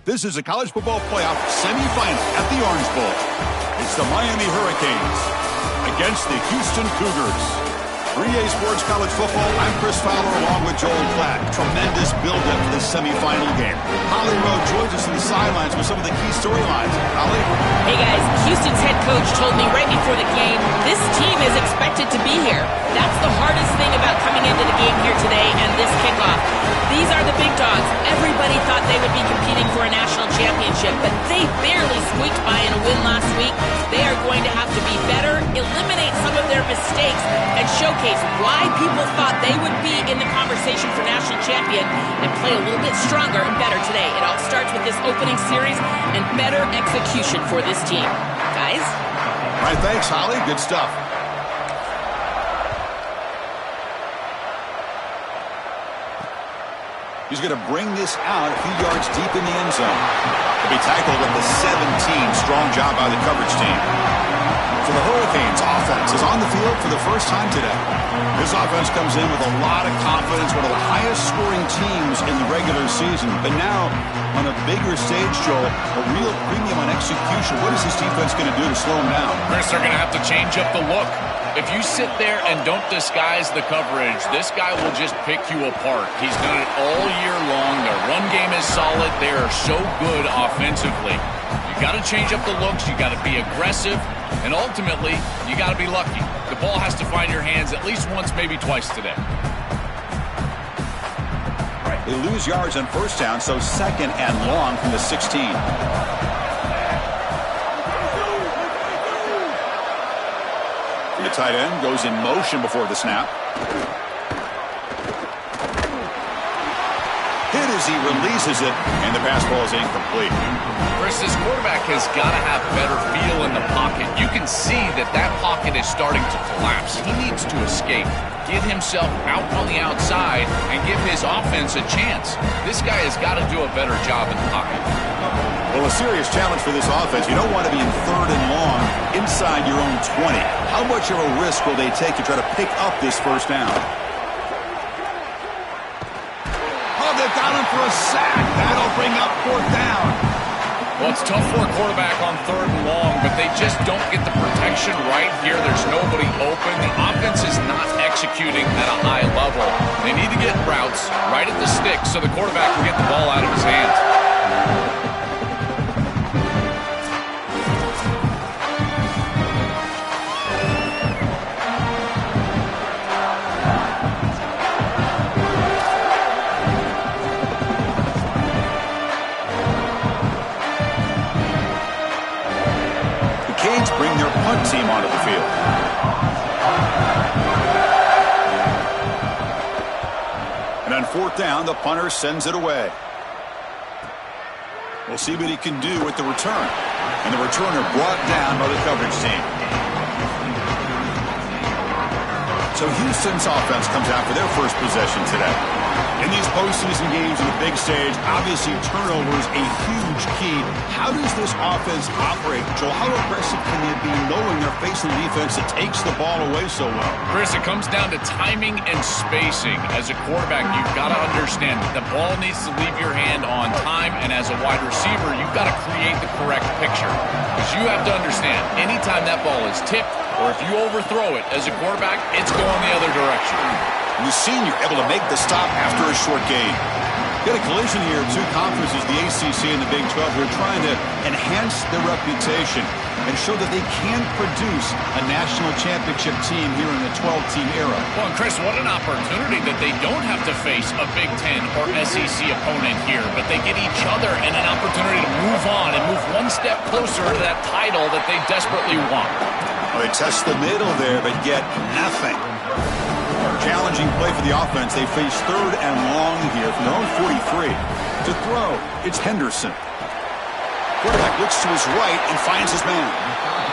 This is a college football playoff semifinal at the Orange Bowl. It's the Miami Hurricanes against the Houston Cougars. 3A Sports College Football, I'm Chris Fowler along with Joel Klatt. Tremendous build-up to this semifinal game. Holly Rowe joins us on the sidelines with some of the key storylines. Holly? Hey guys, Houston's head coach told me right before the game, this team is expected to be here. That's the hardest thing about coming into the game here today and this kickoff. These are the big dogs. Everybody thought they would be competing for a national championship, but they barely squeaked by in a win last week. They are going to have to be better, eliminate some of their mistakes, and showcase why people thought they would be in the conversation for national champion and play a little bit stronger and better today. It all starts with this opening series and better execution for this team. Guys? All right, thanks, Holly. Good stuff. He's going to bring this out a few yards deep in the end zone. He'll be tackled at the 17. Strong job by the coverage team. So the Hurricanes offense is on the field for the first time today. This offense comes in with a lot of confidence, one of the highest scoring teams in the regular season. But now, on a bigger stage, Joel, a real premium on execution. What is this defense going to do to slow them down? Chris, they're going to have to change up the look. If you sit there and don't disguise the coverage, this guy will just pick you apart. He's done it all year long. Their run game is solid. They are so good offensively. You got to change up the looks. You got to be aggressive. And ultimately, you got to be lucky. The ball has to find your hands at least once, maybe twice today. They lose yards on first down, so second and long from the 16. The tight end goes in motion before the snap. Hit as he releases it, and the pass ball is incomplete. Chris, this quarterback has got to have better feel in the pocket. You can see that that pocket is starting to collapse. He needs to escape, get himself out on the outside, and give his offense a chance. This guy has got to do a better job in the pocket. Well, a serious challenge for this offense. You don't want to be in third and long inside your own 20. How much of a risk will they take to try to pick up this first down? Oh, they've got him for a sack. That'll bring up fourth down. Well, it's tough for a quarterback on third and long, but they just don't get the protection right here. There's nobody open. The offense is not executing at a high level. They need to get routes right at the stick so the quarterback can get the ball out of his hands. Bring their punt team onto the field. And on fourth down, the punter sends it away. We'll see what he can do with the return. And the returner brought down by the coverage team. So Houston's offense comes out for their first possession today. In these postseason games on the big stage, obviously turnovers a huge key. How does this offense operate, Joel? How aggressive can they be knowing they're facing a defense that takes the ball away so well? Chris, it comes down to timing and spacing. As a quarterback, you've got to understand that the ball needs to leave your hand on time, and as a wide receiver, you've got to create the correct picture. Because you have to understand, anytime that ball is tipped, or if you overthrow it as a quarterback, it's going the other direction. The senior able to make the stop after a short gain. Got a collision here of two conferences, the ACC and the Big 12, who are trying to enhance their reputation and show that they can produce a national championship team here in the 12-team era. Well, and Chris, what an opportunity that they don't have to face a Big 10 or SEC opponent here, but they get each other and an opportunity to move on and move one step closer to that title that they desperately want. Well, they test the middle there, but get nothing. Challenging play for the offense. They face third and long here from their own 43. To throw, it's Henderson. Quarterback looks to his right and finds his man.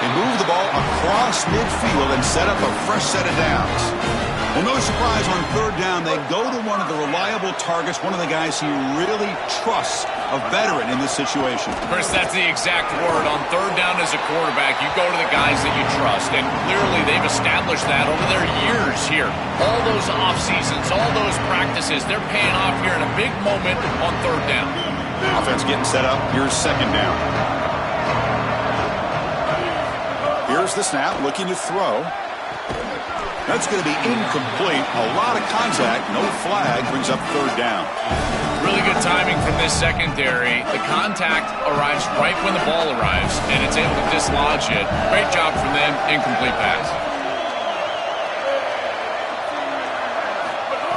They move the ball across midfield and set up a fresh set of downs. Well, no surprise on third down, they go to one of the reliable targets, one of the guys he really trusts, a veteran in this situation. Chris, that's the exact word. On third down as a quarterback, you go to the guys that you trust, and clearly they've established that over their years here. All those off seasons, all those practices, they're paying off here in a big moment on third down. Offense getting set up. Here's second down. Here's the snap, looking to throw. That's going to be incomplete. A lot of contact. No flag. Brings up third down. Really good timing from this secondary. The contact arrives right when the ball arrives, and it's able to dislodge it. Great job from them. Incomplete pass.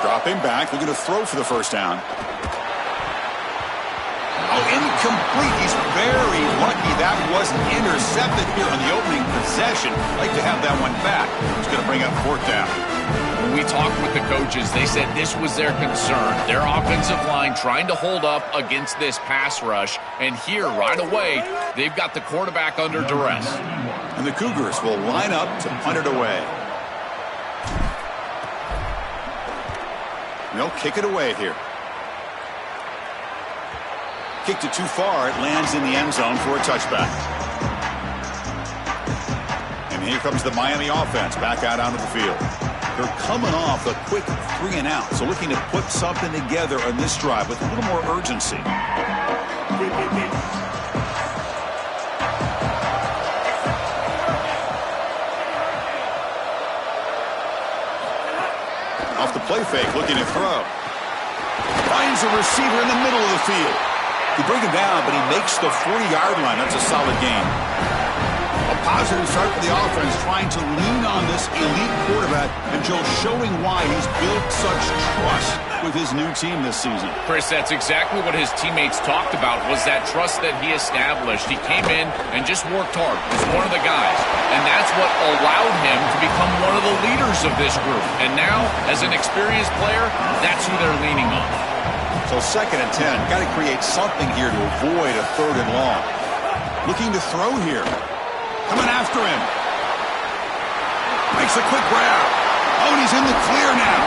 Dropping back. Looking to throw for the first down. Oh, incomplete. He's very lucky that wasn't intercepted here on the opening possession. Like to have that one back. It's going to bring up fourth down. When we talked with the coaches, they said this was their concern. Their offensive line trying to hold up against this pass rush. And here, right away, they've got the quarterback under duress. And the Cougars will line up to punt it away. They'll kick it away here. Kicked it too far. It lands in the end zone for a touchback. And here comes the Miami offense back out onto the field. They're coming off a quick 3-and-out, so looking to put something together on this drive with a little more urgency. Off the play fake, looking to throw. Finds a receiver in the middle of the field. They bring him down, but he makes the 40-yard line. That's a solid game. A positive start for the offense, trying to lean on this elite quarterback, and Joe showing why he's built such trust with his new team this season. Chris, that's exactly what his teammates talked about, was that trust that he established. He came in and just worked hard. Was one of the guys. And that's what allowed him to become one of the leaders of this group. And now, as an experienced player, that's who they're leaning on. So 2nd and 10. Got to create something here to avoid a 3rd and long. Looking to throw here. Coming after him. Makes a quick grab. Oh, and he's in the clear now.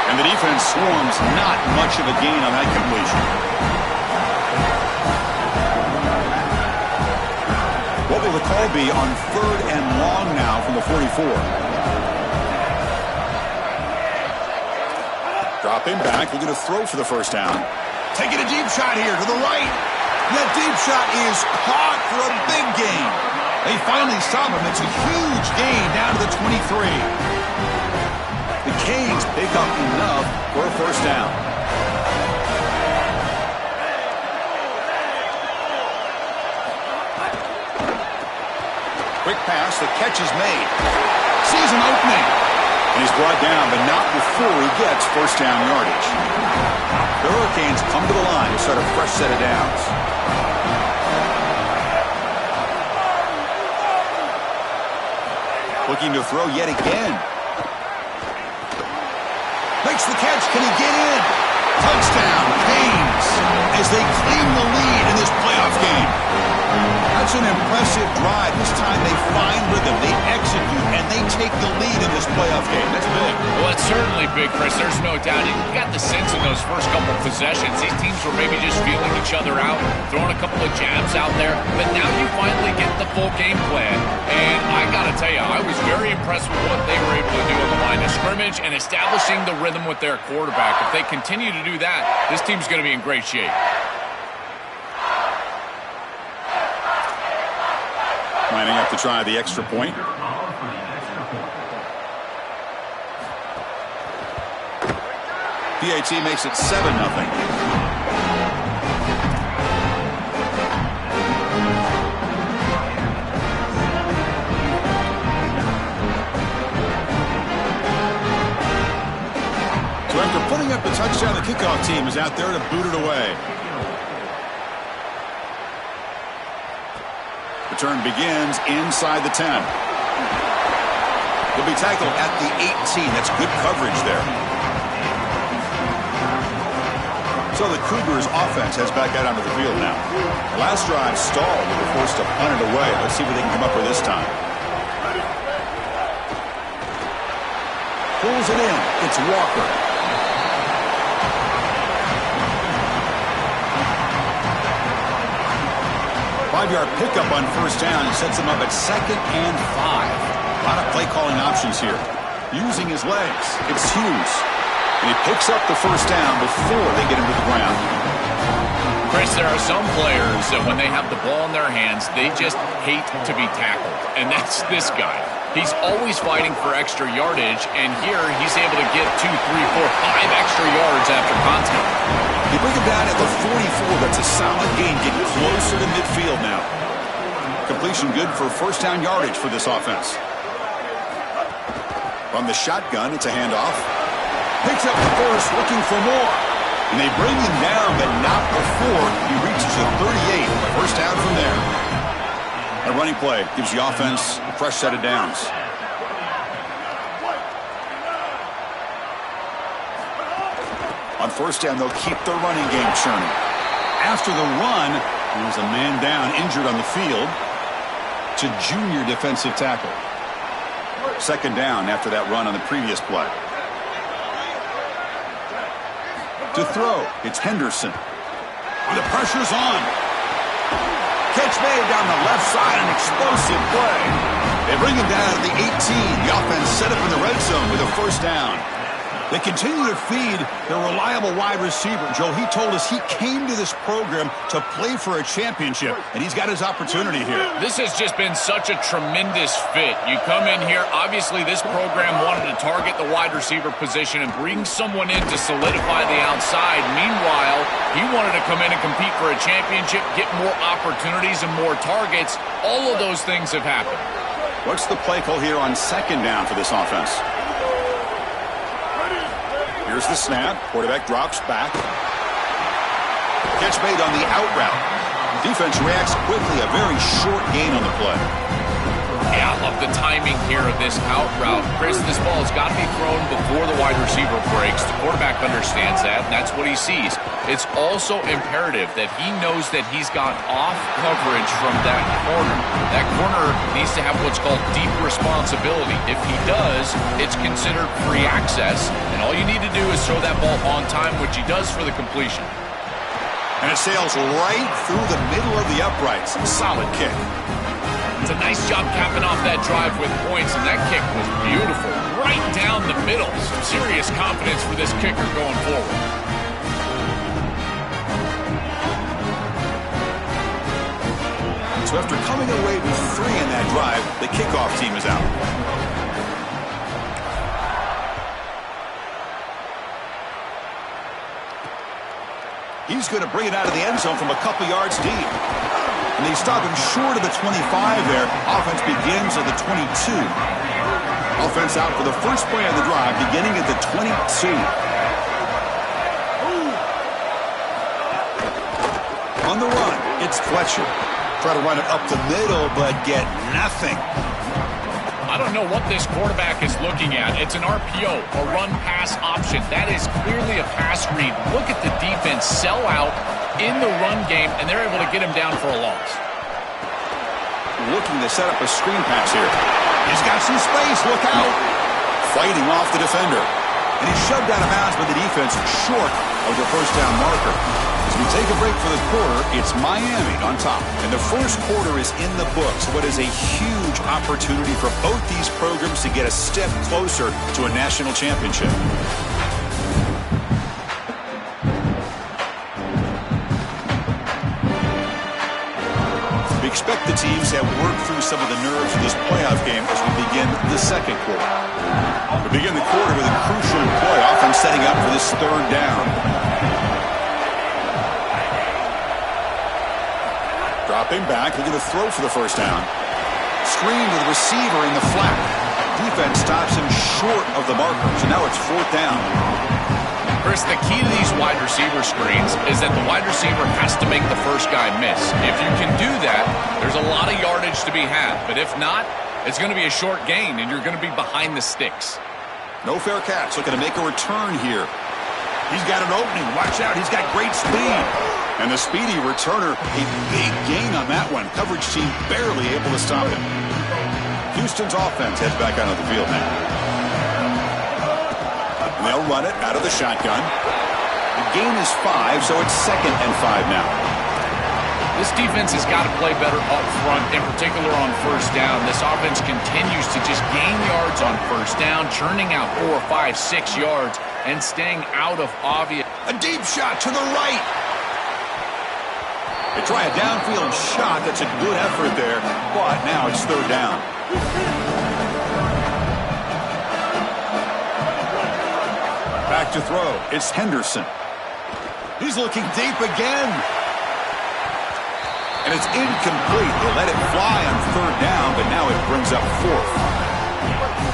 And the defense swarms. Not much of a gain on that completion. What will the call be on 3rd and long now from the 44? Dropping back, looking to throw for the first down. Taking a deep shot here to the right. That deep shot is caught for a big gain. They finally stop him. It's a huge gain down to the 23. The Canes pick up enough for a first down. Quick pass, the catch is made. Sees an opening. And he's brought down, but not before he gets first down yardage. The Hurricanes come to the line to start a fresh set of downs. Looking to throw yet again. Makes the catch. Can he get in? Touchdown, Canes, as they claim the lead in this playoff game. That's an impressive drive. This time they find rhythm, they execute, and they take the lead in this playoff game. That's big. Well, it's certainly big, Chris. There's no doubt. You got the sense in those first couple of possessions, these teams were maybe just feeling each other out, throwing a couple of jabs out there, but now you finally get the full game plan. And I got to tell you, I was very impressed with what they were able to do on the line of scrimmage and establishing the rhythm with their quarterback. If they continue to do that, this team's going to be in great shape. Lining up to try the extra point. PAT makes it 7-0. So after putting up the touchdown, the kickoff team is out there to boot it away. Return begins inside the 10. He'll be tackled at the 18. That's good coverage there. So the Cougars offense heads back out onto the field now. The last drive stalled. They were forced to punt it away. Let's see what they can come up with this time. Pulls it in. It's Walker. Five-yard pickup on first down and sets them up at 2nd and 5. A lot of play calling options here. Using his legs. It's Hughes. And he picks up the first down before they get him to the ground. Chris, Chris, there are some players that when they have the ball in their hands, they just hate to be tackled. And that's this guy. He's always fighting for extra yardage, and here he's able to get 2, 3, 4, 5 extra yards after contact. You bring him down at the 44. That's a solid gain, getting closer to midfield now. Completion good for first down yardage for this offense. From the shotgun, it's a handoff. Picks up the first, looking for more. And they bring him down, but not before he reaches the 38. First down from there. A running play gives the offense a fresh set of downs. On first down, they'll keep their running game churning. After the run, there's a man down, injured on the field, to junior defensive tackle. Second down after that run on the previous play. To throw, it's Henderson. The pressure's on. Catch made down the left side, an explosive play. They bring him down at the 18. The offense set up in the red zone with a first down. They continue to feed their reliable wide receiver. Joe, he told us he came to this program to play for a championship, and he's got his opportunity here. This has just been such a tremendous fit. You come in here, obviously this program wanted to target the wide receiver position and bring someone in to solidify the outside. Meanwhile, he wanted to come in and compete for a championship, get more opportunities and more targets. All of those things have happened. What's the play call here on second down for this offense? Here's the snap. Quarterback drops back. Catch made on the out route. Defense reacts quickly. A very short gain on the play. Yeah, I love the timing here of this out route. Chris, this ball has got to be thrown before the wide receiver breaks. The quarterback understands that, and that's what he sees. It's also imperative that he knows that he's got off coverage from that corner. That corner needs to have what's called deep responsibility. If he does, it's considered free access, and all you need to do is throw that ball on time, which he does for the completion. And it sails right through the middle of the uprights. Solid kick. It's a nice job capping off that drive with points, and that kick was beautiful. Right down the middle. Some serious confidence for this kicker going forward. So after coming away with 3 in that drive, the kickoff team is out. He's going to bring it out of the end zone from a couple yards deep. And they stop him short of the 25 there. Offense begins at the 22. Offense out for the first play of the drive, beginning at the 22. On the run, it's Fletcher. Try to run it up the middle, but get nothing. I don't know what this quarterback is looking at. It's an RPO, a run-pass option. That is clearly a pass read. Look at the defense sell out in the run game, and they're able to get him down for a loss. Looking to set up a screen pass here. He's got some space. Look out. Fighting off the defender. And he's shoved out of bounds by the defense short of the first down marker. As we take a break for this quarter, it's Miami on top. And the first quarter is in the books. What is a huge opportunity for both these programs to get a step closer to a national championship. We expect the teams to have worked through some of the nerves of this playoff game as we begin the second quarter. We begin the quarter with a crucial play, often setting up for this third down. Dropping back, looking to throw for the first down. Screen to the receiver in the flat. Defense stops him short of the marker, so now it's fourth down. Chris, the key to these wide receiver screens is that the wide receiver has to make the first guy miss. If you can do that, there's a lot of yardage to be had. But if not, it's going to be a short gain, and you're going to be behind the sticks. No fair catch. Looking to make a return here. He's got an opening. Watch out. He's got great speed. And the speedy returner, a big gain on that one. Coverage team barely able to stop him. Houston's offense heads back onto the field now. And they'll run it out of the shotgun. The gain is 5, so it's 2nd and 5 now. This defense has got to play better up front, in particular on first down. This offense continues to just gain yards on first down, churning out 4, 5, 6 yards, and staying out of obvious. A deep shot to the right. They try a downfield shot. That's a good effort there, but now it's third down. Back to throw. It's Henderson. He's looking deep again. And it's incomplete. They let it fly on third down, but now it brings up fourth.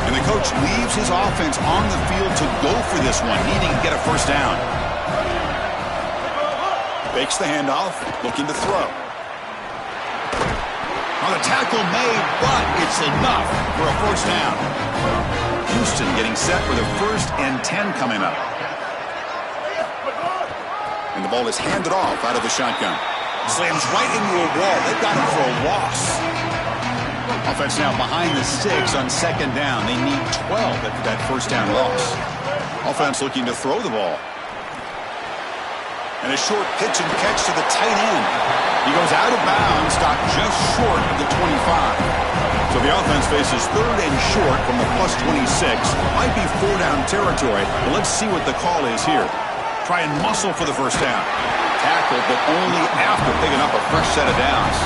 And the coach leaves his offense on the field to go for this one, needing to get a first down. Fakes the handoff, looking to throw. On the tackle made, but it's enough for a first down. Houston getting set for the 1st and 10 coming up. And the ball is handed off out of the shotgun. Slams right into a wall. They've got him for a loss. Offense now behind the 6 on 2nd down. They need 12 after that first down loss. Offense looking to throw the ball. And a short pitch and catch to the tight end. He goes out of bounds, stopped just short of the 25. So the offense faces 3rd and short from the +26. Might be 4-down territory, but let's see what the call is here. Try and muscle for the first down. Tackled, but only after picking up a fresh set of downs.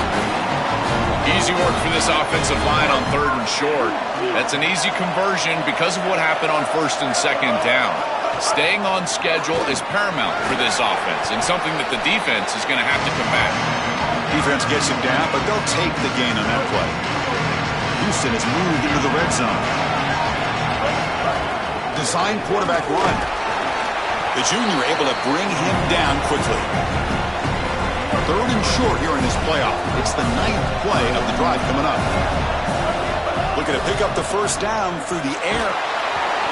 Easy work for this offensive line on 3rd and short. That's an easy conversion because of what happened on 1st and 2nd down. Staying on schedule is paramount for this offense and something that the defense is going to have to combat. Defense gets him down, but they'll take the gain on that play. Houston has moved into the red zone. Design quarterback run. The junior able to bring him down quickly. 3rd and short here in this playoff. It's the 9th play of the drive coming up. Looking to pick up the first down through the air.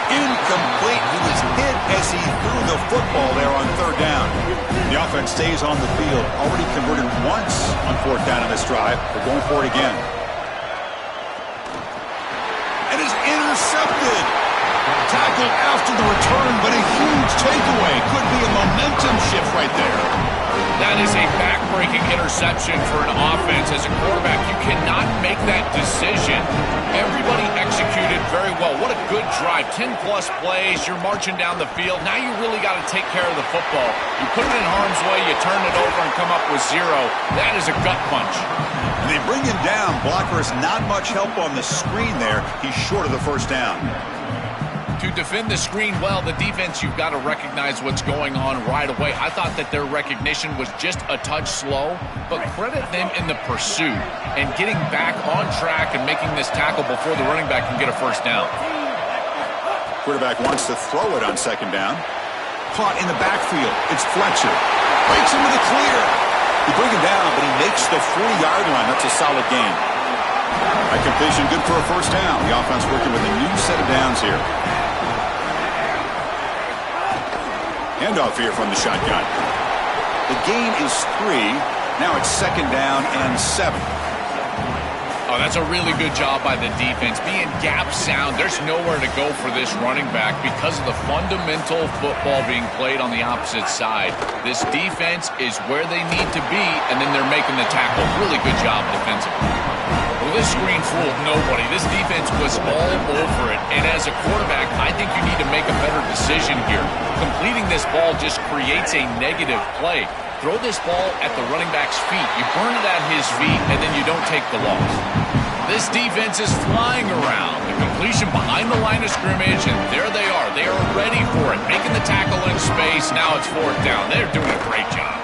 Incomplete. He was hit as he threw the football there on 3rd down. The offense stays on the field. Already converted once on 4th down in this drive. They're going for it again. And is intercepted. Tackled after the return, but a huge takeaway. Could be a momentum shift right there. That is a back-breaking interception for an offense. As a quarterback, you cannot make that decision. Everybody executed very well. What a good drive. 10-plus plays. You're marching down the field. Now you really got to take care of the football. You put it in harm's way, you turn it over and come up with 0. That is a gut punch. And they bring him down. Blocker has not much help on the screen there. He's short of the first down. To defend the screen well, the defense, you've got to recognize what's going on right away. I thought that their recognition was just a touch slow, but credit them in the pursuit and getting back on track and making this tackle before the running back can get a first down. Quarterback wants to throw it on 2nd down. Caught in the backfield. It's Fletcher. Breaks him with a clear. They bring him down, but he makes the 40-yard line. That's a solid gain. That completion good for a first down. The offense working with a new set of downs here. Handoff here from the shotgun. The gain is 3. Now it's 2nd down and 7. Oh, that's a really good job by the defense. Being gap sound, there's nowhere to go for this running back because of the fundamental football being played on the opposite side. This defense is where they need to be, and then they're making the tackle. Really good job defensively. Well, this screen fooled nobody. This defense was all over it. And as a quarterback, I think you need to make a better decision here. Completing this ball just creates a negative play. Throw this ball at the running back's feet. You burn it at his feet, and then you don't take the loss. This defense is flying around. The completion behind the line of scrimmage, and there they are. They are ready for it. Making the tackle in space. Now it's 4th down. They're doing a great job.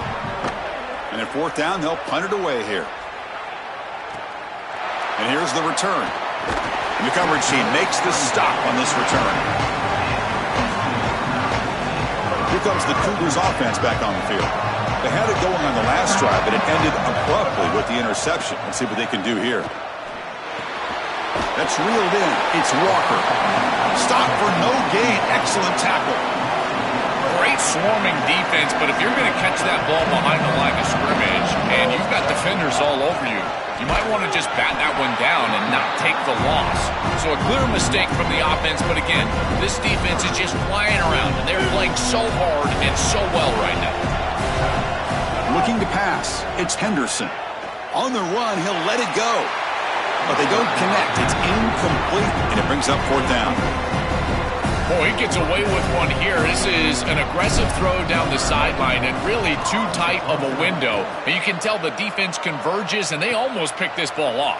And at 4th down, they'll punt it away here. And here's the return. And the coverage team makes the stop on this return. Here comes the Cougars offense back on the field. They had it going on the last drive, but it ended abruptly with the interception. Let's see what they can do here. That's reeled in. It's Walker. Stop for no gain. Excellent tackle. Great swarming defense, but if you're going to catch that ball behind the line of scrimmage and you've got defenders all over you, you might want to just bat that one down and not take the loss. So a clear mistake from the offense, but again, this defense is just flying around, and they're playing so hard and so well right now. Looking to pass. It's Henderson. On the run, he'll let it go. But they don't connect. It's incomplete, and it brings up 4th down. Oh, he gets away with one here. This is an aggressive throw down the sideline and really too tight of a window. And you can tell the defense converges, and they almost pick this ball off.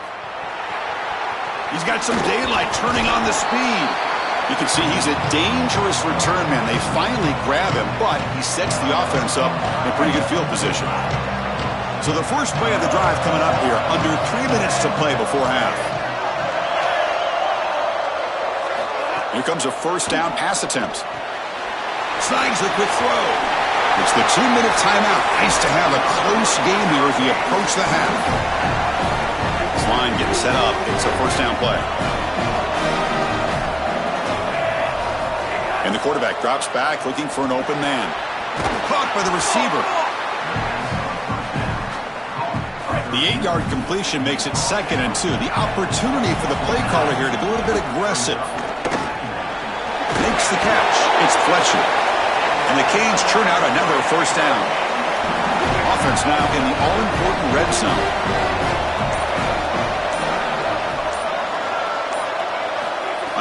He's got some daylight turning on the speed. You can see he's a dangerous return man. They finally grab him, but he sets the offense up in pretty good field position. So the first play of the drive coming up here, under 3 minutes to play before half. Here comes a first down pass attempt. Snags the quick throw. It's the 2-minute timeout. Nice to have a close game here as we approach the half. This line getting set up. It's a first down play. And the quarterback drops back looking for an open man. Caught by the receiver. The 8-yard completion makes it 2nd and 2. The opportunity for the play caller here to be a little bit aggressive. Makes the catch. It's Fletcher. And the Canes churn out another first down. Offense now in the all-important red zone.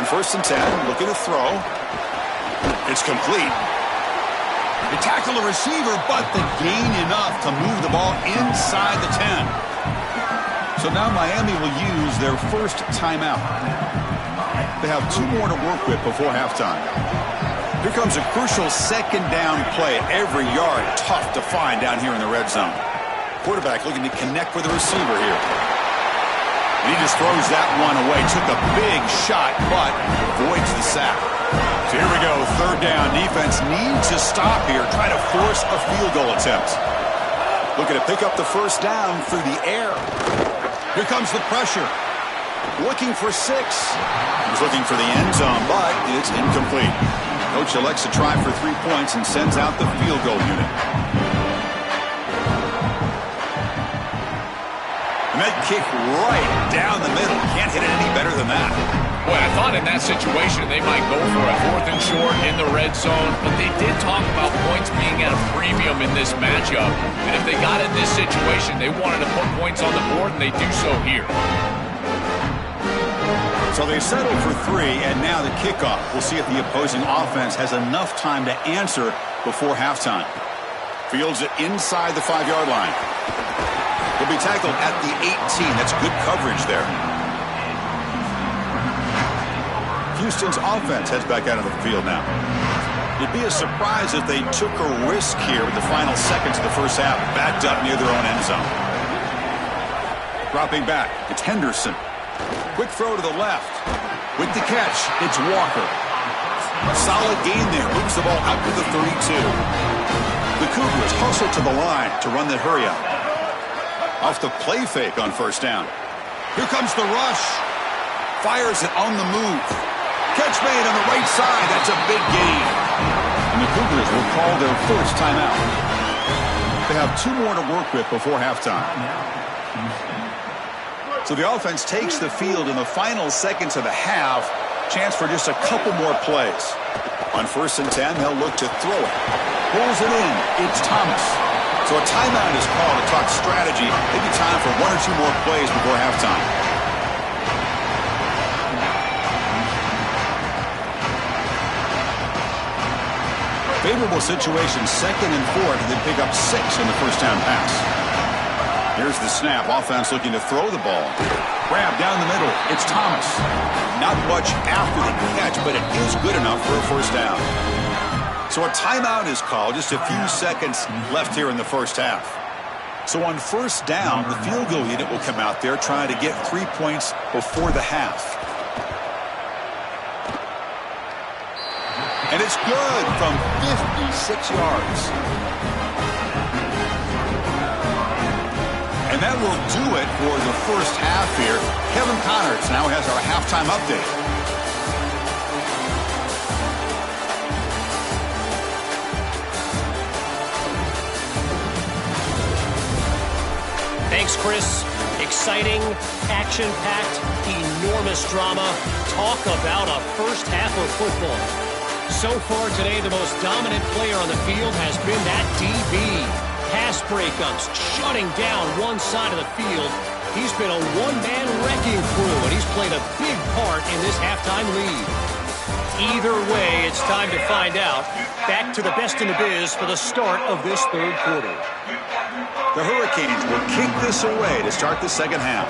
On 1st and 10, looking to throw. It's complete. They tackle the receiver, but they gain enough to move the ball inside the 10. So now Miami will use their first timeout. They have 2 more to work with before halftime. Here comes a crucial 2nd down play. Every yard tough to find down here in the red zone. Quarterback looking to connect with the receiver here. And he just throws that one away. Took a big shot, but avoids the sack. So here we go, 3rd down. Defense needs to stop here. Try to force a field goal attempt. Looking to pick up the first down through the air. Here comes the pressure. Looking for 6. He's looking for the end zone, but it's incomplete. Coach elects to try for 3 points and sends out the field goal unit. And that kick right down the middle. Can't hit it any better than that. Boy, I thought in that situation they might go for a 4th and short in the red zone, but they did talk about points being at a premium in this matchup. And if they got in this situation, they wanted to put points on the board, and they do so here. So they settle for 3, and now the kickoff. We'll see if the opposing offense has enough time to answer before halftime. Fields it inside the 5-yard line. He'll be tackled at the 18. That's good coverage there. Houston's offense heads back out of the field now. It'd be a surprise if they took a risk here with the final seconds of the first half, backed up near their own end zone. Dropping back, it's Henderson. Quick throw to the left. With the catch, it's Walker. A solid gain there. Moves the ball out to the 32. The Cougars hustle to the line to run the hurry-up. Off the play fake on first down. Here comes the rush. Fires it on the move. Catch made on the right side. That's a big gain. And the Cougars will call their first timeout. They have 2 more to work with before halftime. So the offense takes the field in the final seconds of the half. Chance for just a couple more plays. On 1st and 10, they'll look to throw it. Pulls it in. It's Thomas. So a timeout is called to talk strategy. Maybe time for 1 or 2 more plays before halftime. Favorable situation, 2nd and 4, and they pick up 6 in the first down pass. Here's the snap. Offense looking to throw the ball. Grab down the middle. It's Thomas. Not much after the catch, but it is good enough for a first down. So a timeout is called. Just a few seconds left here in the first half. So on first down, the field goal unit will come out there trying to get 3 points before the half. And it's good from 56 yards. And that will do it for the first half here. Kevin Connors now has our halftime update. Thanks, Chris. Exciting, action-packed, enormous drama. Talk about a first half of football. So far today, the most dominant player on the field has been that DB. Pass breakups, shutting down one side of the field. He's been a one-man wrecking crew, and he's played a big part in this halftime lead. Either way, it's time to find out. Back to the best in the biz for the start of this third quarter. The Hurricanes will kick this away to start the second half.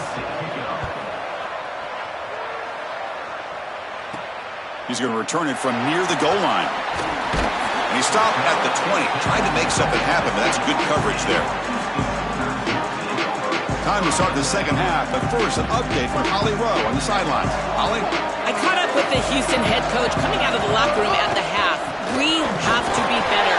He's going to return it from near the goal line. And he stopped at the 20, trying to make something happen, but that's good coverage there. Time to start the second half, but first an update from Holly Rowe on the sidelines. Holly? I caught up with the Houston head coach coming out of the locker room at the half. We have to be better.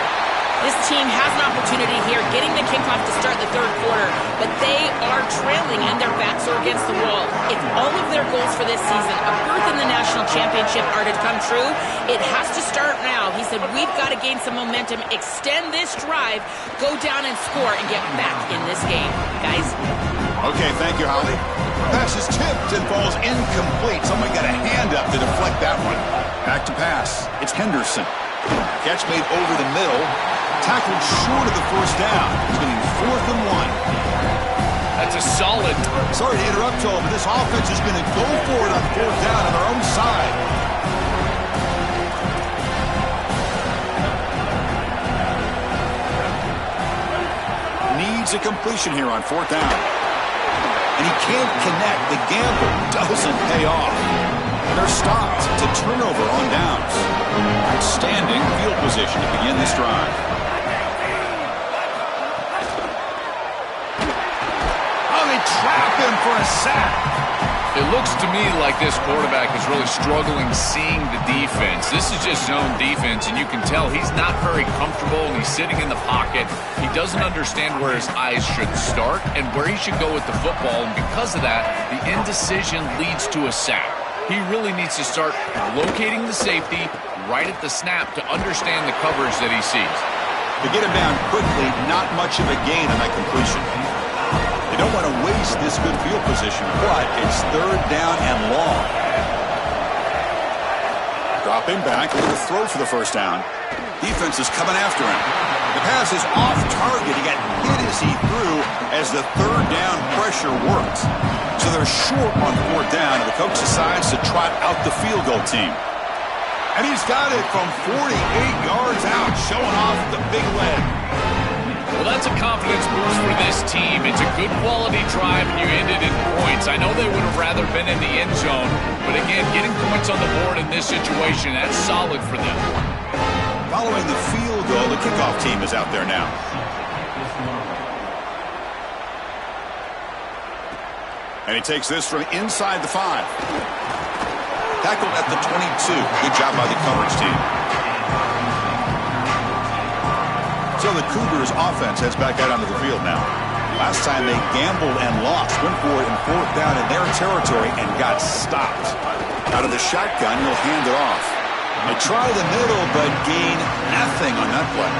This team has an opportunity here, getting the kickoff to start the third quarter, but they are trailing and their backs are against the wall. If all of their goals for this season, a berth in the national championship, are to come true, it has to start now. He said, we've got to gain some momentum, extend this drive, go down and score, and get back in this game. Guys? Okay, thank you, Holly. Pass is tipped and falls incomplete. Someone got a hand up to deflect that one. Back to pass. It's Henderson. Catch made over the middle. Tackled short of the first down. It's going to be 4th and 1. That's a solid. Sorry to interrupt, Joe, but this offense is going to go for it on 4th down on their own side. Needs a completion here on 4th down. And he can't connect. The gamble doesn't pay off. They're stopped to turnover on downs. Outstanding field position to begin this drive. Oh, they trap him for a sack. It looks to me like this quarterback is really struggling seeing the defense. This is just zone defense, and you can tell he's not very comfortable, and he's sitting in the pocket. He doesn't understand where his eyes should start and where he should go with the football, and because of that, the indecision leads to a sack. He really needs to start locating the safety right at the snap to understand the coverage that he sees. To get him down quickly, not much of a gain on that completion. They don't want to waste this good field position, but it's 3rd down and long. Dropping back, a little throw for the first down. Defense is coming after him. The pass is off target. He got hit as he threw as the 3rd down pressure worked. So they're short on 4th down, and the coach decides to trot out the field goal team. And he's got it from 48 yards out, showing off the big leg. Well, that's a confidence boost for this team. It's a good quality drive, and you ended in points. I know they would have rather been in the end zone, but again, getting points on the board in this situation, that's solid for them. Following the field goal, the kickoff team is out there now. And he takes this from inside the 5. Tackled at the 22. Good job by the coverage team. So the Cougars offense heads back out onto the field now. Last time they gambled and lost. Went for it in 4th down in their territory and got stopped. Out of the shotgun, he'll hand it off. They try the middle, but gain nothing on that play.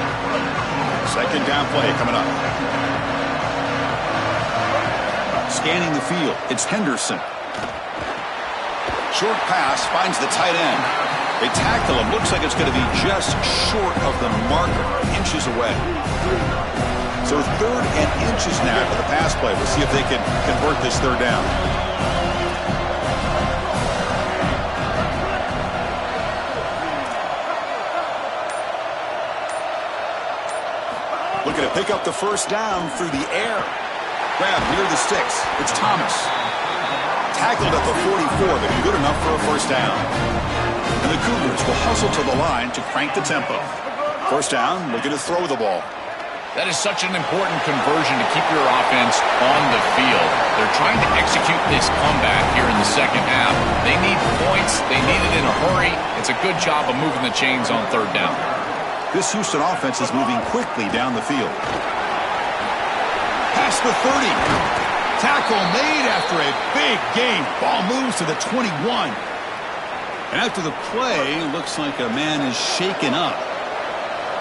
2nd down play coming up. Scanning the field, it's Henderson. Short pass finds the tight end. They tackle him. Looks like it's going to be just short of the marker, inches away. So 3rd and inches now for the pass play. We'll see if they can convert this 3rd down. Looking to pick up the first down through the air. Grab near the sticks. It's Thomas. Tackled at the 44, but good enough for a first down. And the Cougars will hustle to the line to crank the tempo. First down, looking to throw the ball. That is such an important conversion to keep your offense on the field. They're trying to execute this comeback here in the second half. They need points. They need it in a hurry. It's a good job of moving the chains on 3rd down. This Houston offense is moving quickly down the field. Past the 30. Tackle made after a big gain. Ball moves to the 21. And after the play, looks like a man is shaken up.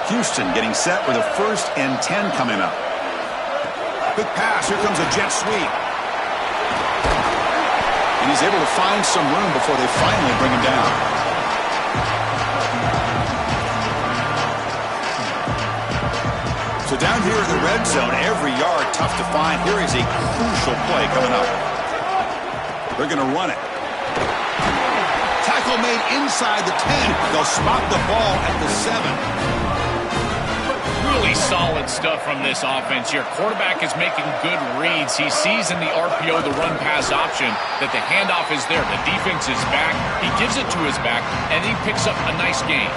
Houston getting set with a 1st and 10 coming up. Quick pass. Here comes a jet sweep. And he's able to find some room before they finally bring him down. So down here in the red zone, every yard tough to find. Here is a crucial play coming up. They're going to run it. Tackle tackle made inside the 10. They'll spot the ball at the 7. Really solid stuff from this offense. Your quarterback is making good reads. He sees in the RPO, the run-pass option, that the handoff is there. The defense is back. He gives it to his back, and he picks up a nice gain.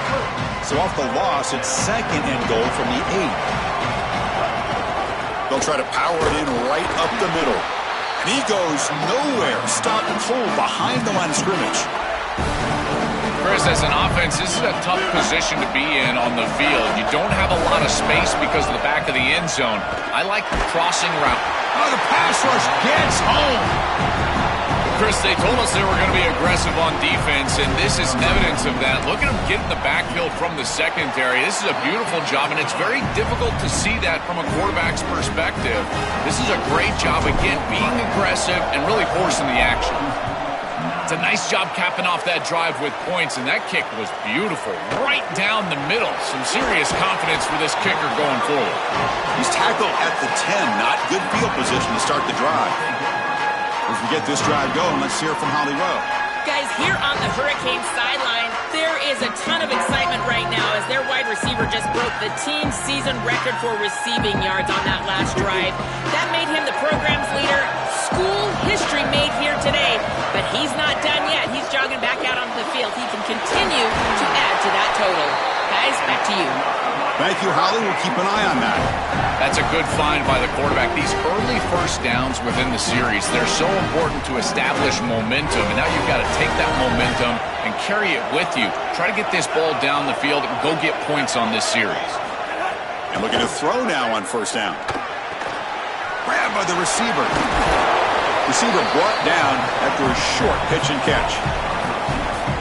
So off the loss, it's 2nd and goal from the 8. They'll try to power it in right up the middle. And he goes nowhere. Stopped cold behind the line of scrimmage. Chris, as an offense, this is a tough position to be in on the field. You don't have a lot of space because of the back of the end zone. I like the crossing route. Oh, the pass rush gets home. Chris, they told us they were going to be aggressive on defense, and this is evidence of that. Look at them get in the backfield from the secondary. This is a beautiful job, and it's very difficult to see that from a quarterback's perspective. This is a great job, again, being aggressive and really forcing the action. It's a nice job capping off that drive with points, and that kick was beautiful. Right down the middle. Some serious confidence for this kicker going forward. He's tackled at the 10. Not good field position to start the drive. As we get this drive going, let's hear from Hollywood. Guys, here on the Hurricane sideline, there is a ton of excitement right now as their wide receiver just broke the team season record for receiving yards on that last drive. That made him the program's leader. School history made here today, but he's not done yet. He's jogging back out onto the field. He can continue to add to that total. Guys, back to you. Thank you, Holly. We'll keep an eye on that. That's a good find by the quarterback. These early first downs within the series, they're so important to establish momentum, and now you've got to take that momentum and carry it with you. Try to get this ball down the field and go get points on this series. And looking to throw now on 1st down. Grabbed by the receiver. Receiver brought down after a short pitch and catch.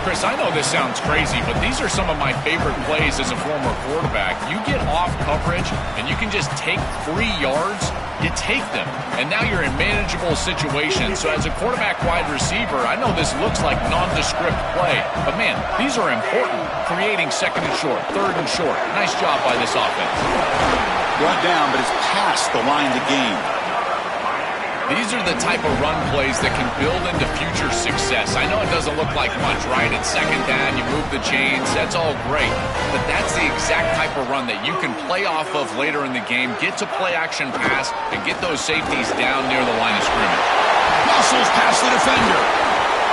Chris, I know this sounds crazy, but these are some of my favorite plays as a former quarterback. You get off coverage, and you can just take 3 yards. You take them, and now you're in manageable situations. So as a quarterback wide receiver, I know this looks like nondescript play, but man, these are important. Creating 2nd and short, 3rd and short. Nice job by this offense. Brought down, but it's past the line to gain. These are the type of run plays that can build into future success. I know it doesn't look like much, right? It's 2nd down, you move the chains, that's all great. But that's the exact type of run that you can play off of later in the game, get to play action pass, and get those safeties down near the line of scrimmage. Muscles past the defender.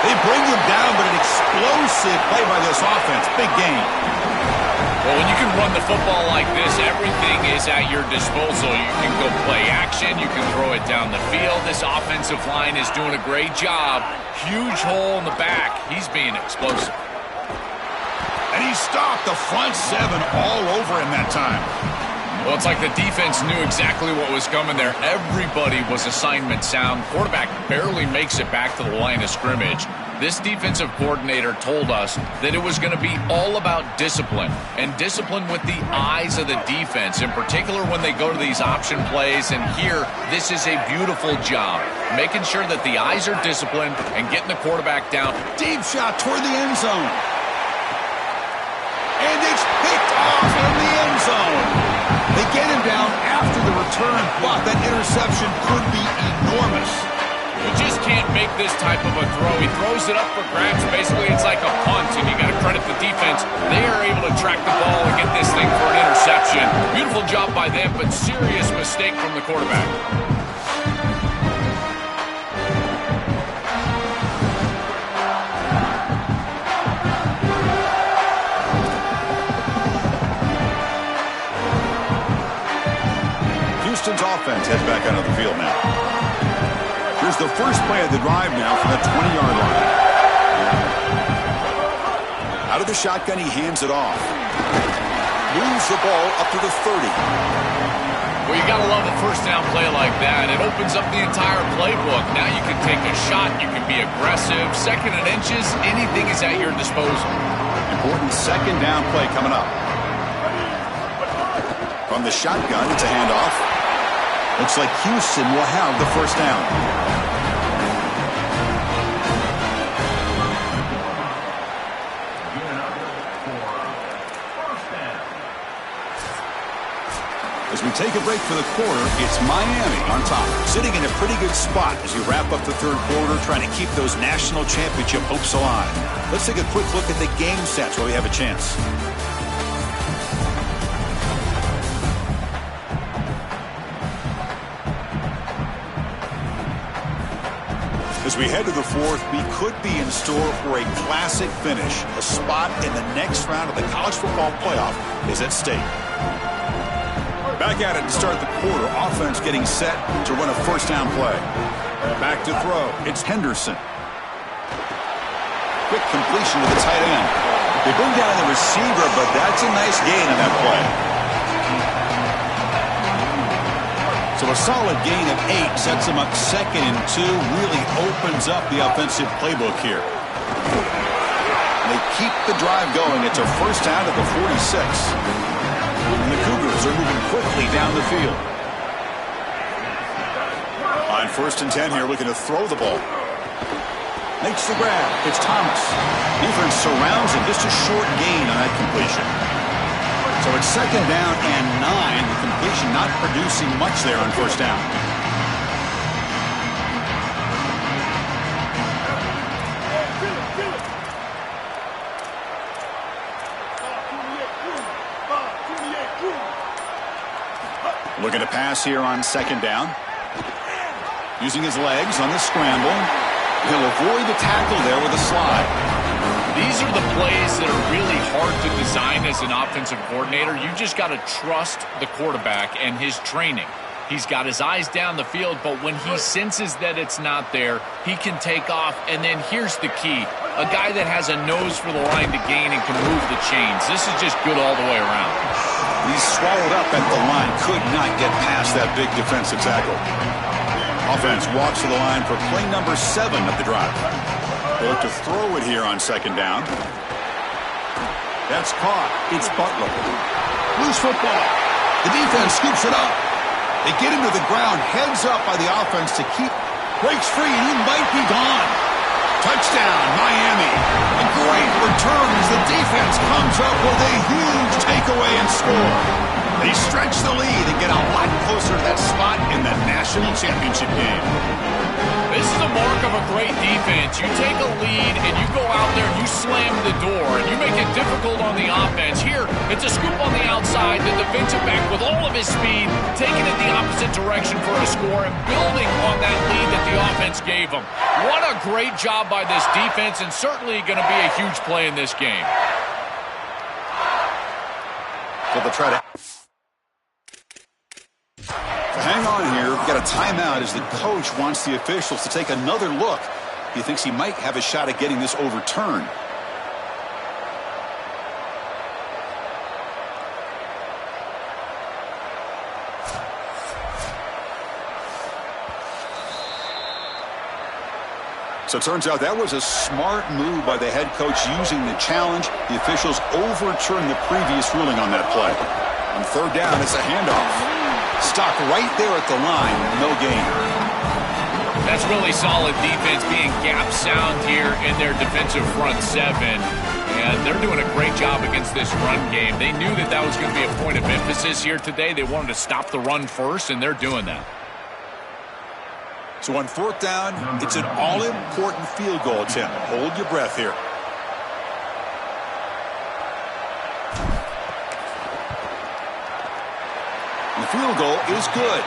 They bring him down, but an explosive play by this offense. Big game. Well, when you can run the football like this, everything is at your disposal. You can go play action. You can throw it down the field. This offensive line is doing a great job. Huge hole in the back. He's being explosive. And he stopped the front 7 all over him that time. Well, it's like the defense knew exactly what was coming there. Everybody was assignment sound. Quarterback barely makes it back to the line of scrimmage. This defensive coordinator told us that it was going to be all about discipline, and discipline with the eyes of the defense, in particular when they go to these option plays. And here, this is a beautiful job, making sure that the eyes are disciplined and getting the quarterback down. Deep shot toward the end zone. And it's picked off in the end zone. They get him down after the return, but that interception could be enormous. You just can't make this type of a throw. He throws it up for grabs. Basically, it's like a punt, and you got to credit the defense. They are able to track the ball and get this thing for an interception. Beautiful job by them, but serious mistake from the quarterback. Houston's offense heads back out of the field now. Here's the first play of the drive now from the 20-yard line. Out of the shotgun, he hands it off. Moves the ball up to the 30. Well, you got to love a first down play like that. It opens up the entire playbook. Now you can take a shot. You can be aggressive. 2nd and inches, anything is at your disposal. Important 2nd down play coming up. From the shotgun, it's a handoff. Looks like Houston will have the first down. As we We take a break for the quarter. It's Miami on top, sitting in a pretty good spot as we wrap up the third quarter, trying to keep those national championship hopes alive. Let's take a quick look at the game stats while we have a chance. As we head to the fourth, we could be in store for a classic finish. A spot in the next round of the college football playoff is at stake. Back at it to start the quarter. Offense getting set to run a first down play. Back to throw. It's Henderson. Quick completion to the tight end. They bring down the receiver, but that's a nice gain on that play. So a solid gain of 8 sets them up 2nd and 2. Really opens up the offensive playbook here. And they keep the drive going. It's a first down at the 46. And the Cougars are moving quickly down the field. On 1st and 10 here, looking to throw the ball. Makes the grab. It's Thomas. Defense surrounds him. Just a short gain on that completion. So it's 2nd down and 9. The completion not producing much there on first down. Looking to pass here on 2nd down. Using his legs on the scramble. He'll avoid the tackle there with a slide. These are the plays that are really hard to design as an offensive coordinator. You just got to trust the quarterback and his training. He's got his eyes down the field, but when he senses that it's not there, he can take off. And then here's the key. A guy that has a nose for the line to gain and can move the chains. This is just good all the way around. He's swallowed up at the line. Could not get past that big defensive tackle. Offense walks to the line for play number 7 of the drive. They look to throw it here on 2nd down. That's caught. It's Butler. Loose football. The defense scoops it up. They get him to the ground. Heads up by the offense to keep. Breaks free, and he might be gone. Touchdown, Miami. A great return as the defense comes up with a huge takeaway and score. They stretch the lead and get a lot closer to that spot in the national championship game. This is a mark of a great defense. You take a lead and you go out there and you slam the door and you make it difficult on the offense. Here, it's a scoop on the outside. The defensive back with all of his speed, taking it the opposite direction for a score and building on that lead that the offense gave him. What a great job by this defense, and certainly going to be a huge play in this game. So they'll try to hang on here. We've got a timeout as the coach wants the officials to take another look. He thinks he might have a shot at getting this overturned. So it turns out that was a smart move by the head coach using the challenge. The officials overturned the previous ruling on that play. On 3rd down, it's a handoff. Stock right there at the line, no gain. That's really solid defense, being gap sound here in their defensive front 7. And they're doing a great job against this run game. They knew that that was going to be a point of emphasis here today. They wanted to stop the run first, and they're doing that. So on 4th down, it's an all-important field goal attempt. Hold your breath here. The field goal is good.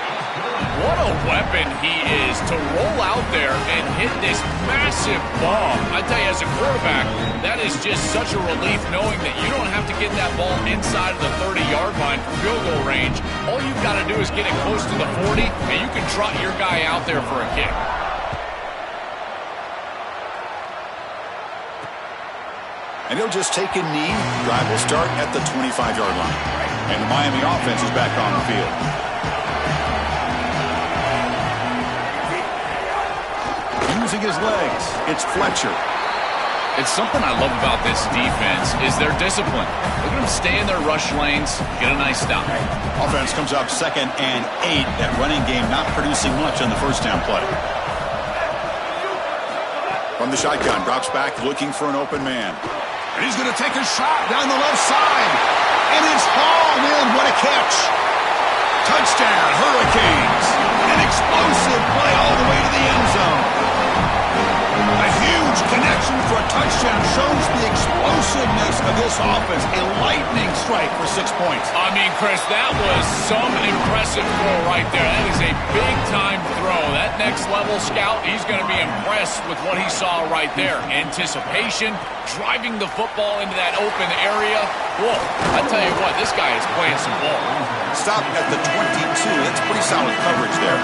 What a weapon he is to roll out there and hit this massive bomb. I tell you, as a quarterback, that is just such a relief knowing that you don't have to get that ball inside of the 30-yard line for field goal range. All you've got to do is get it close to the 40, and you can trot your guy out there for a kick. And he'll just take a knee. Drive will start at the 25-yard line. And the Miami offense is back on the field. Using his legs, it's Fletcher. It's something I love about this defense is their discipline. Look at them stay in their rush lanes, get a nice stop. Offense comes up 2nd and 8. That running game not producing much on the first down play. From the shotgun, drops back looking for an open man. And he's going to take a shot down the left side. And it's hauled in. What a catch. Touchdown, Hurricanes. An explosive play all the way to the end zone. A huge connection for a touchdown shows the explosiveness of this offense. A lightning strike for 6 points. I mean, Chris, that was some impressive throw right there. That is a big-time throw. That next-level scout, he's going to be impressed with what he saw right there. Anticipation, driving the football into that open area. Whoa, I tell you what, this guy is playing some ball. Stop at the 22. That's pretty solid coverage there.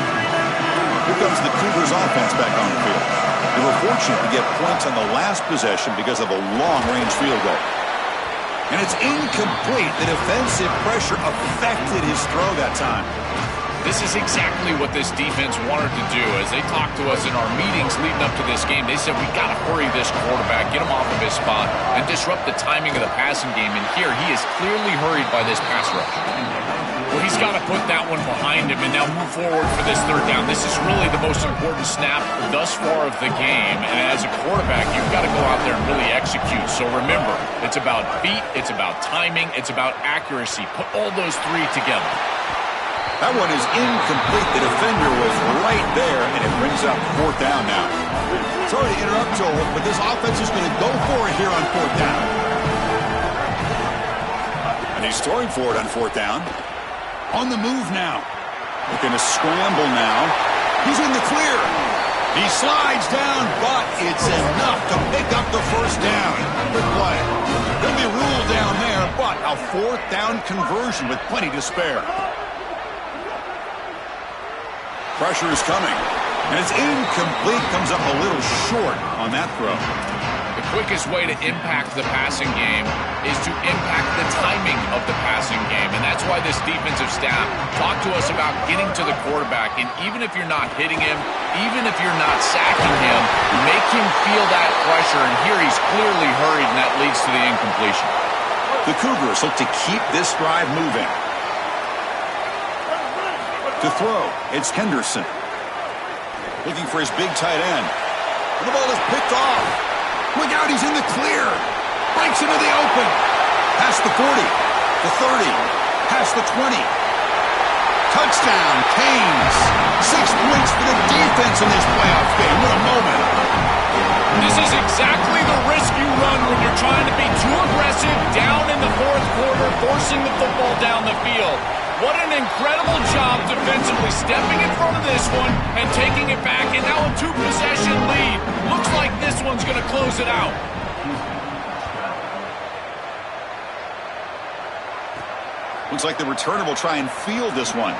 Here comes the Cougars offense back on the field. They were fortunate to get points on the last possession because of a long-range field goal. And it's incomplete. The defensive pressure affected his throw that time. This is exactly what this defense wanted to do. As they talked to us in our meetings leading up to this game, they said, we got to hurry this quarterback, get him off of his spot, and disrupt the timing of the passing game. And here, he is clearly hurried by this pass rush. Well, he's got to put that one behind him and now move forward for this third down. This is really the most important snap thus far of the game. And as a quarterback, you've got to go out there and really execute. So remember, it's about feet, it's about timing, it's about accuracy. Put all those three together. That one is incomplete. The defender was right there, and it brings up fourth down now. Sorry to interrupt, Joel, but this offense is going to go for it here on fourth down. And he's throwing for it on fourth down. On the move now. Looking to scramble now. He's in the clear. He slides down, but it's enough to pick up the first down. Good play. He'll be ruled down there, but a fourth down conversion with plenty to spare. Pressure is coming. And it's incomplete. Comes up a little short on that throw. The quickest way to impact the passing game is to impact the timing of the passing game. And that's why this defensive staff talked to us about getting to the quarterback. And even if you're not hitting him, even if you're not sacking him, make him feel that pressure. And here he's clearly hurried, and that leads to the incompletion. The Cougars look to keep this drive moving. To throw, it's Henderson. Looking for his big tight end. And the ball is picked off. Look out, he's in the clear. Breaks into the open. Past the 40, the 30, past the 20. Touchdown, Canes. 6 points for the defense in this playoff game. What a moment. This is exactly the risk you run when you're trying to be too aggressive down in the fourth quarter, forcing the football down the field. What an incredible job defensively stepping in front of this one and taking it back, and now a two-possession lead. Looks like this one's going to close it out. Looks like the returner will try and field this one.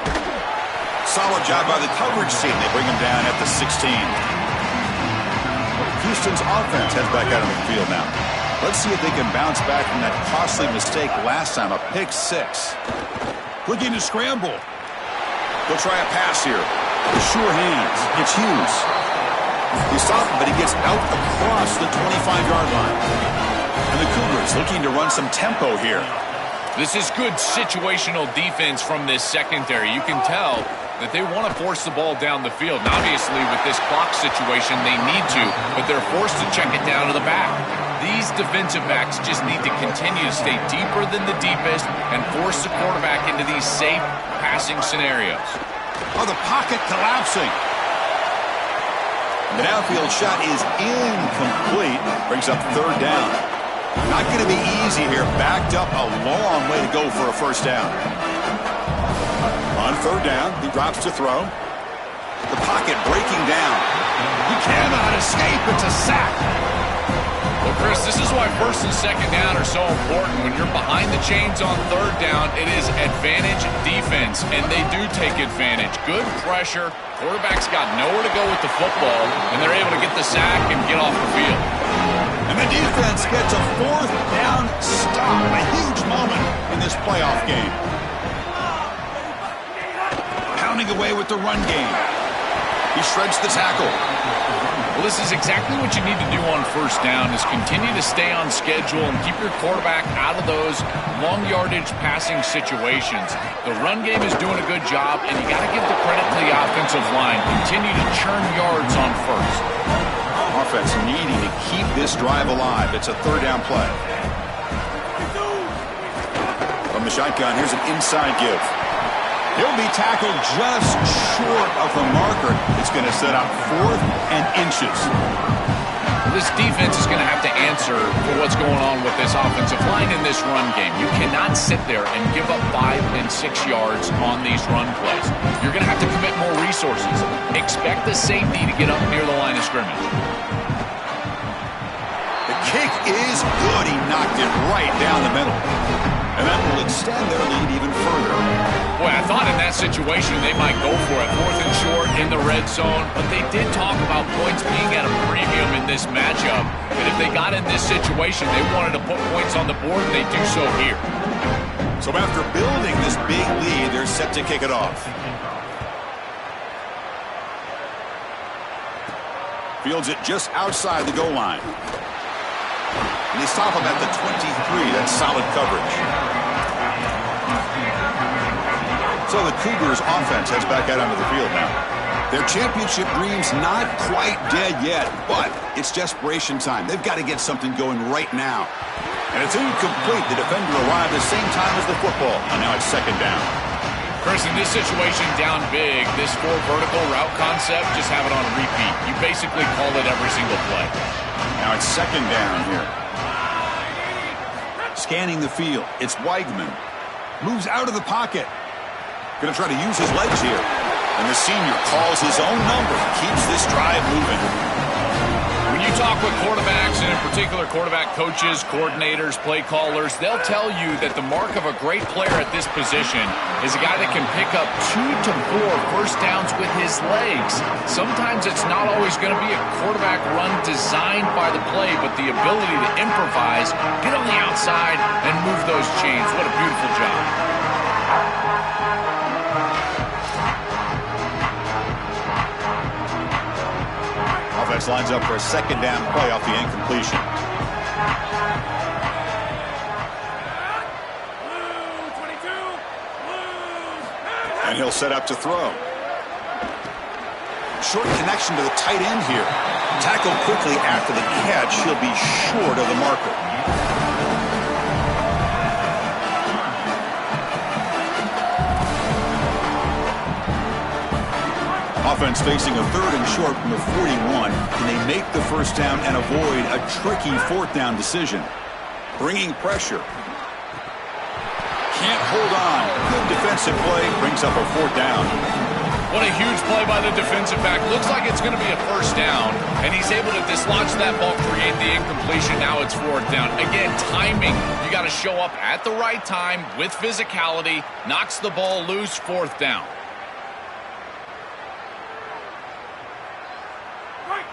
Solid job by the coverage team. They bring him down at the 16. Houston's offense heads back out on the field now. Let's see if they can bounce back from that costly mistake last time, a pick six. Looking to scramble. He'll try a pass here. Sure hands. It's Hughes. He's stopped, but he gets out across the 25-yard line. And the Cougars looking to run some tempo here. This is good situational defense from this secondary. You can tell that they want to force the ball down the field. And obviously, with this clock situation, they need to, but they're forced to check it down to the back. These defensive backs just need to continue to stay deeper than the deepest and force the quarterback into these safe passing scenarios. Oh, the pocket collapsing. The downfield shot is incomplete. Brings up third down. Not going to be easy here. Backed up a long way to go for a first down. On third down, he drops to throw. The pocket breaking down. He cannot escape. It's a sack. Well, Chris, this is why first and second down are so important. When you're behind the chains on third down, it is advantage defense, and they do take advantage. Good pressure. Quarterback's got nowhere to go with the football, and they're able to get the sack and get off the field. And the defense gets a fourth down stop. A huge moment in this playoff game. Pounding away with the run game. He shreds the tackle. Well, this is exactly what you need to do on first down, is continue to stay on schedule and keep your quarterback out of those long yardage passing situations. The run game is doing a good job, and you got to give the credit to the offensive line. Continue to churn yards on first. Offense needing to keep this drive alive. It's a third down play. From the shotgun, here's an inside give. He'll be tackled just short of the marker. It's going to set up 4th and inches. This defense is going to have to answer for what's going on with this offensive line in this run game. You cannot sit there and give up 5 and 6 yards on these run plays. You're going to have to commit more resources. Expect the safety to get up near the line of scrimmage. The kick is good. He knocked it right down the middle. And that will extend their lead even further. Boy, I thought in that situation they might go for it. 4th and short in the red zone. But they did talk about points being at a premium in this matchup. And if they got in this situation, they wanted to put points on the board, and they do so here. So after building this big lead, they're set to kick it off. Fields it just outside the goal line. And they stop him at the 23. That's solid coverage. So the Cougars offense heads back out onto the field now. Their championship dream's not quite dead yet, but it's desperation time. They've got to get something going right now. And it's incomplete. The defender arrived at the same time as the football. And now it's 2nd down. Chris, in this situation, down big, this 4 vertical route concept, just have it on repeat. You basically call it every single play. Now it's 2nd down here. Scanning the field. It's Weigman. Moves out of the pocket. Going to try to use his legs here. And the senior calls his own number. Keeps this drive moving. When you talk with quarterbacks, and in particular quarterback coaches, coordinators, play callers, they'll tell you that the mark of a great player at this position is a guy that can pick up 2 to 4 first downs with his legs. Sometimes it's not always going to be a quarterback run designed by the play, but the ability to improvise, get on the outside, and move those chains. What a beautiful job. Offense lines up for a 2nd down play off the incompletion. And he'll set up to throw. Short connection to the tight end here. Tackled quickly after the catch. He'll be short of the marker. Offense facing a 3rd and short from the 41. Can they make the first down and avoid a tricky 4th down decision? Bringing pressure. Can't hold on. Good defensive play. Brings up a 4th down. What a huge play by the defensive back. Looks like it's going to be a first down, and he's able to dislodge that ball, create the incompletion. Now it's 4th down. Again, timing. You got to show up at the right time with physicality. Knocks the ball loose, 4th down.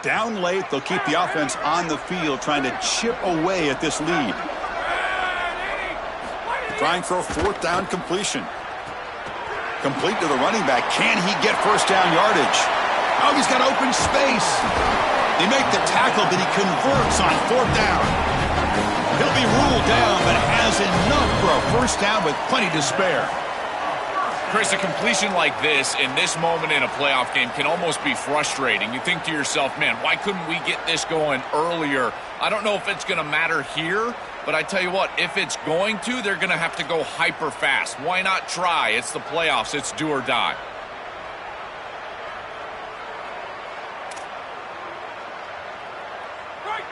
Down late, they'll keep the offense on the field, trying to chip away at this lead. Trying for a 4th down completion. Complete to the running back. Can he get first down yardage? Oh, he's got open space. They make the tackle, but he converts on 4th down. He'll be ruled down, but has enough for a first down with plenty to spare. Chris, a completion like this in this moment in a playoff game can almost be frustrating. You think to yourself, man, why couldn't we get this going earlier? I don't know if it's going to matter here, but I tell you what, if it's going to, they're going to have to go hyper fast. Why not try? It's the playoffs. It's do or die.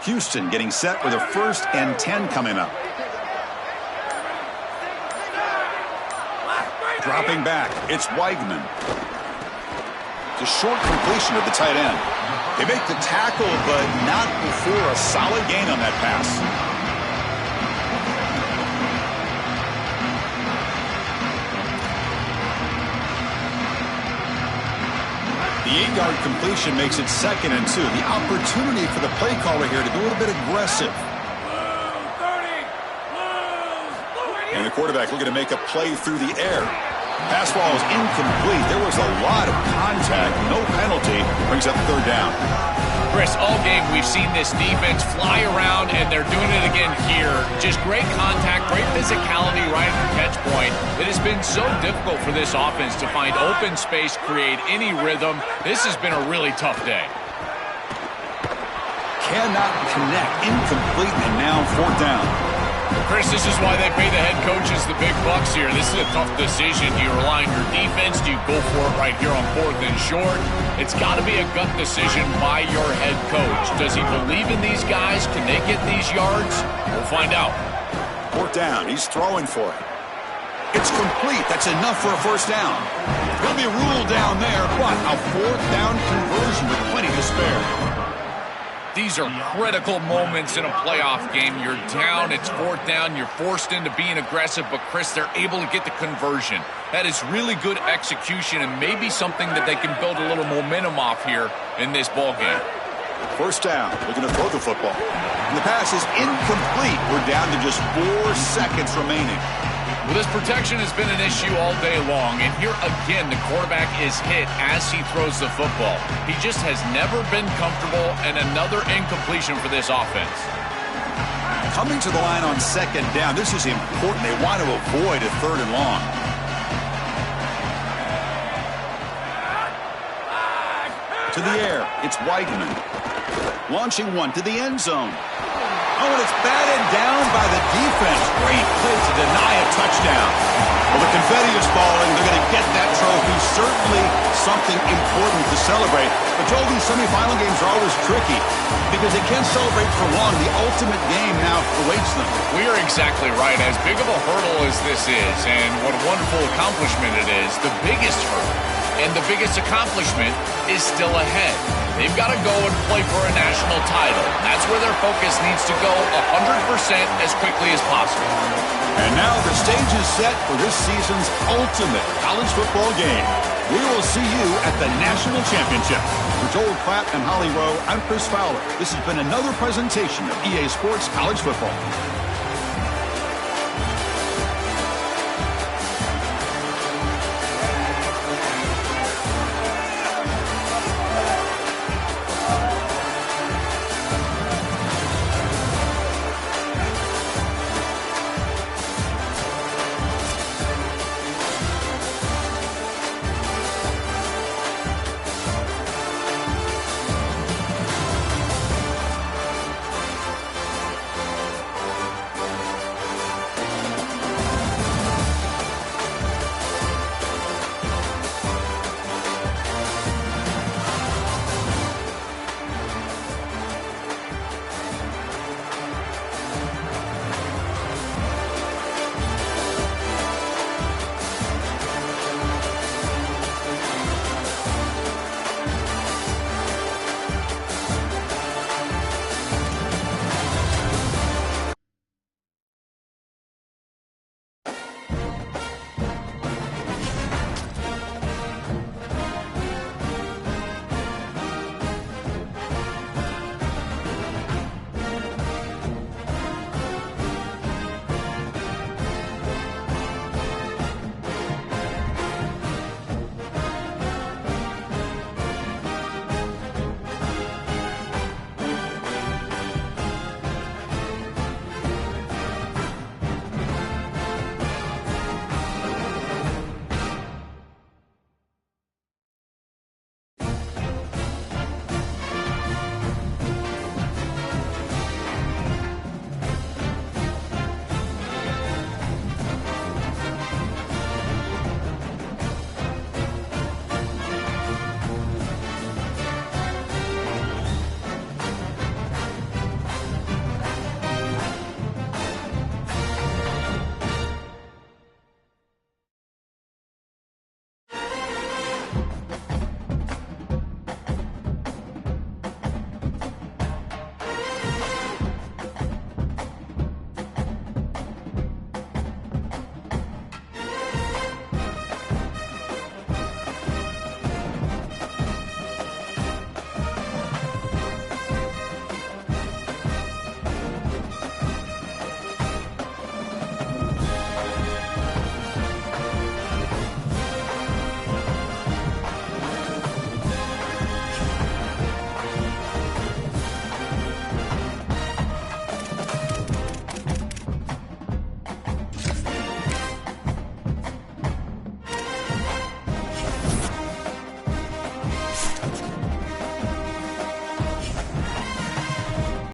Houston getting set with a 1st and 10 coming up. Dropping back, it's Weigman. It's a short completion of the tight end. They make the tackle, but not before a solid gain on that pass. The 8-yard completion makes it 2nd and 2. The opportunity for the play caller here to be a little bit aggressive. And the quarterback looking to make a play through the air. Pass ball is incomplete. There was a lot of contact. No penalty. Brings up 3rd down. Chris, all game we've seen this defense fly around, and they're doing it again here. Just great contact, great physicality right at the catch point. It has been so difficult for this offense to find open space, create any rhythm. This has been a really tough day. Cannot connect. Incomplete, and now 4th down. Chris, this is why they pay the head coaches the big bucks here. This is a tough decision. Do you rely on your defense? Do you go for it right here on 4th and short? It's got to be a gut decision by your head coach. Does he believe in these guys? Can they get these yards? We'll find out. 4th down. He's throwing for it. It's complete. That's enough for a first down. It's going to be a rule down there, but a 4th down conversion with plenty to spare. These are critical moments in a playoff game. You're down, it's 4th down, you're forced into being aggressive, but Chris, they're able to get the conversion. That is really good execution and maybe something that they can build a little momentum off here in this ball game. 1st down, looking to throw the football. And the pass is incomplete. We're down to just 4 seconds remaining. Well, this protection has been an issue all day long, and here again the quarterback is hit as he throws the football. He just has never been comfortable, and another incompletion for this offense. Coming to the line on 2nd down, this is important. They want to avoid a 3rd and long. To the air, it's Weidman. Launching one to the end zone. Oh, and it's batted down by the defense. Great play to deny a touchdown. Well, the confetti is falling. They're going to get that trophy. Certainly something important to celebrate. But, Joel, these semifinal games are always tricky because they can't celebrate for long. The ultimate game now awaits them. We are exactly right. As big of a hurdle as this is, and what a wonderful accomplishment it is, the biggest hurdle and the biggest accomplishment is still ahead. They've got to go and play for a national title. That's where their focus needs to go 100% as quickly as possible. And now the stage is set for this season's ultimate college football game. We will see you at the National Championship. For Joel Klatt and Holly Rowe, I'm Chris Fowler. This has been another presentation of EA Sports College Football.